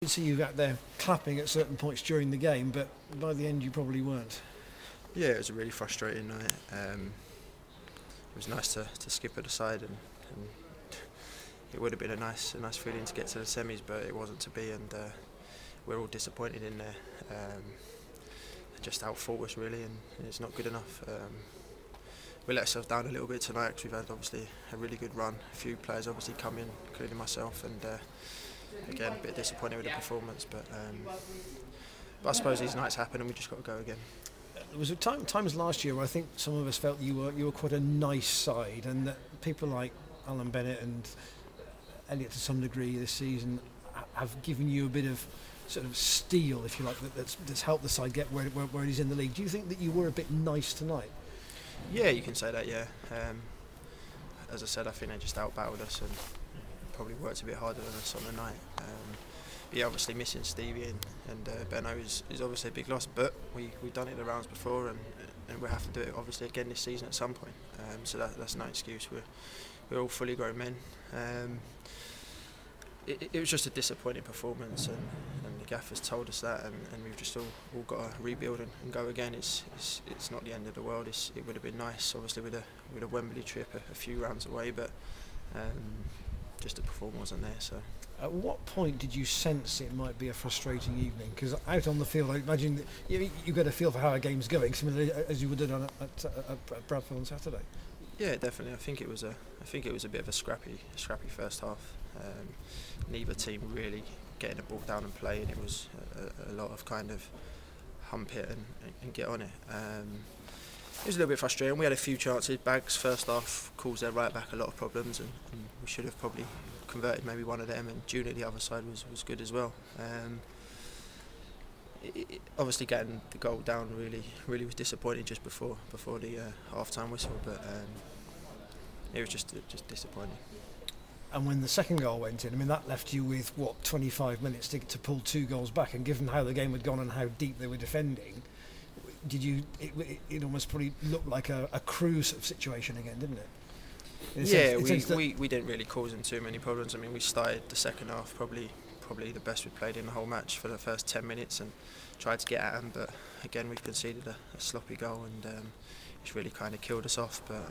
I could see you out there clapping at certain points during the game, but by the end you probably weren't. Yeah, it was a really frustrating night. It was nice to skip it aside, and it would have been a nice feeling to get to the semis, but it wasn't to be, and we're all disappointed in there. Just outfought us really, and it's not good enough. We let ourselves down a little bit tonight because we've had obviously a really good run. A few players obviously come in, including myself, and again a bit disappointed with the performance. But I suppose these nights happen, and we just got to go again. There was times last year where I think some of us felt you were quite a nice side, and that people like Alan Bennett and Elliott to some degree this season have given you a bit of sort of steel, if you like, that's helped the side get where it is in the league. Do you think that you were a bit nice tonight? Yeah, you can say that. Yeah, as I said, I think they just outbattled us and probably worked a bit harder than us on the night. Yeah, obviously missing Stevie and Benno is obviously a big loss, but we've done it the rounds before, and we'll have to do it obviously again this season at some point. So that's no excuse. We're all fully grown men. It was just a disappointing performance, and the gaffers told us that, and we've just all got to rebuild and go again. It's not the end of the world. It would have been nice, obviously, with a Wembley trip a few rounds away, but just the performance wasn't there. So. At what point did you sense it might be a frustrating evening? Because out on the field, I imagine that you get a feel for how a game's going, similarly as you would have done at Bradford on Saturday. Yeah, definitely. I think it was a bit of a scrappy first half. Neither team really getting the ball down and playing. It was a lot of kind of hump it and get on it. It was a little bit frustrating. We had a few chances. Bags first half caused their right back a lot of problems, and we should have probably converted maybe one of them. And Junior the other side was good as well. Obviously getting the goal down really was disappointing just before the half-time whistle, but it was just disappointing. And when the second goal went in, I mean, that left you with, 25 minutes to pull 2 goals back, and given how the game had gone and how deep they were defending, it almost probably looked like a Crewe sort of situation again, didn't it? We didn't really cause them too many problems. I mean, we started the second half probably the best we played in the whole match for the first 10 minutes and tried to get at them, but again we've conceded a sloppy goal, and it's really kind of killed us off, but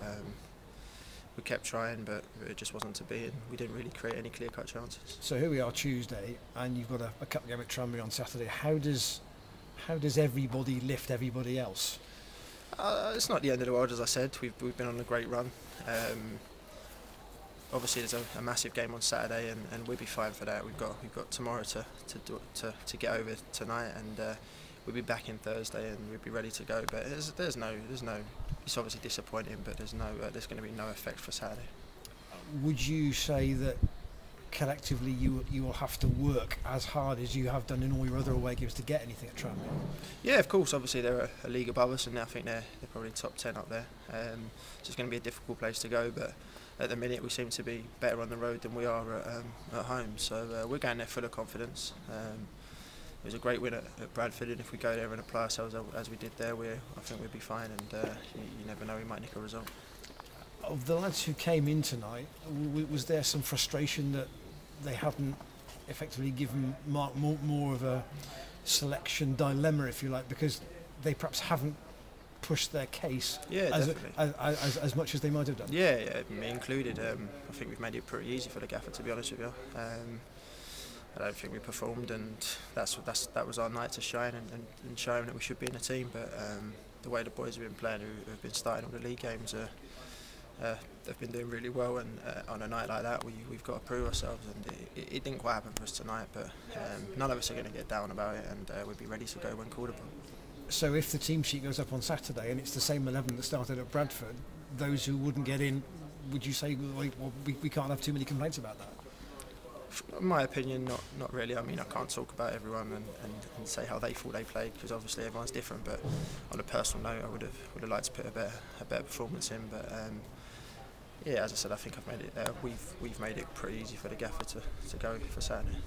we kept trying, but it just wasn't to be, and we didn't really create any clear-cut chances. So here we are Tuesday, and you've got a cup game at Tranmere on Saturday. How does everybody lift everybody else? It's not the end of the world, as I said. We've been on a great run. Obviously, there's a massive game on Saturday, and we'll be fine for that. We've got tomorrow to get over tonight, and we'll be back in Thursday, and we'll be ready to go. But there's no. It's obviously disappointing, but there's going to be no effect for Saturday. Would you say that collectively you will have to work as hard as you have done in all your other away games to get anything at Tranmere? Yeah, of course. Obviously, they're a league above us, and I think they're probably top 10 up there. So it's going to be a difficult place to go, but at the minute we seem to be better on the road than we are at home. So we're going there full of confidence. It was a great win at Bradford, and if we go there and apply ourselves as we did there, I think we'll be fine, and you never know, we might nick a result. Of the lads who came in tonight, was there some frustration that they hadn't effectively given Mark more of a selection dilemma, if you like, because they perhaps haven't pushed their case as much as they might have done? Yeah, me included. I think we've made it pretty easy for the gaffer, to be honest with you. I don't think we performed, and that was our night to shine and show them that we should be in a team. But the way the boys have been playing, who have been starting all the league games, they've been doing really well, and on a night like that we've got to prove ourselves, and it didn't quite happen for us tonight, but none of us are going to get down about it, and we'll be ready to go when called upon. So if the team sheet goes up on Saturday and it's the same 11 that started at Bradford, those who wouldn't get in, would you say we can't have too many complaints about that? In my opinion, not really. I mean, I can't talk about everyone and say how they thought they played, because obviously everyone's different, but on a personal note, I would have liked to put a better performance in, but yeah, as I said, I think we've made it pretty easy for the gaffer to go for Saturday.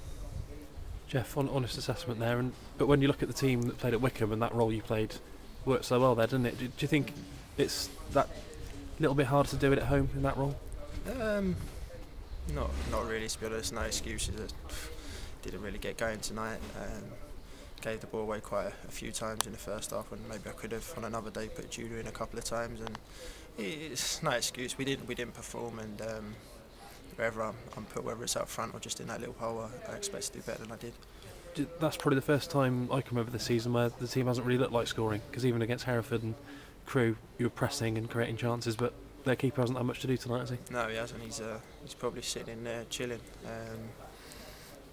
Jeff, honest assessment there, but when you look at the team that played at Wickham and that role you played worked so well there, didn't it? Do you think it's that little bit harder to do it at home in that role? Not really, to be honest. No excuses. didn't really get going tonight. Gave the ball away quite a few times in the first half, and maybe I could have on another day put Judah in a couple of times. And it's no excuse. We didn't perform, and wherever I'm put, whether it's up front or just in that little hole, I expect to do better than I did. That's probably the first time I can remember this season where the team hasn't really looked like scoring, because even against Hereford and Crewe, you were pressing and creating chances, but their keeper hasn't had much to do tonight, has he? No, he hasn't. He's probably sitting in there chilling.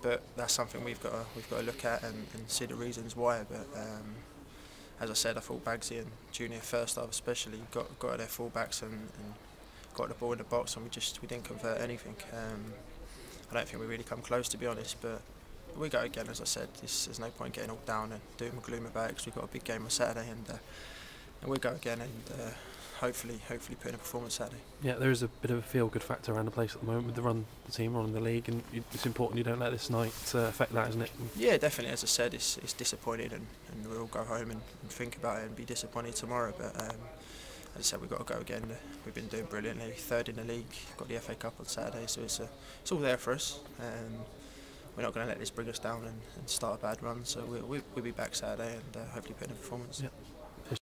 But that's something we've got to look at and see the reasons why. But as I said, I thought Bagsy and Junior first half especially got at their fullbacks and got the ball in the box, and we didn't convert anything. I don't think we really come close, to be honest. But we go again, as I said. There's no point getting all down and doom and gloom about it, because we've got a big game on Saturday, and we go again and. Hopefully put in a performance Saturday. Yeah, there is a bit of a feel-good factor around the place at the moment with the team running the league, and it's important you don't let this night affect that, isn't it? Yeah, definitely. As I said, it's disappointing, and we'll all go home and think about it and be disappointed tomorrow. But as I said, we've got to go again. We've been doing brilliantly, third in the league, got the FA Cup on Saturday, so it's all there for us. We're not going to let this bring us down and start a bad run. So we'll be back Saturday and hopefully put in a performance. Yeah.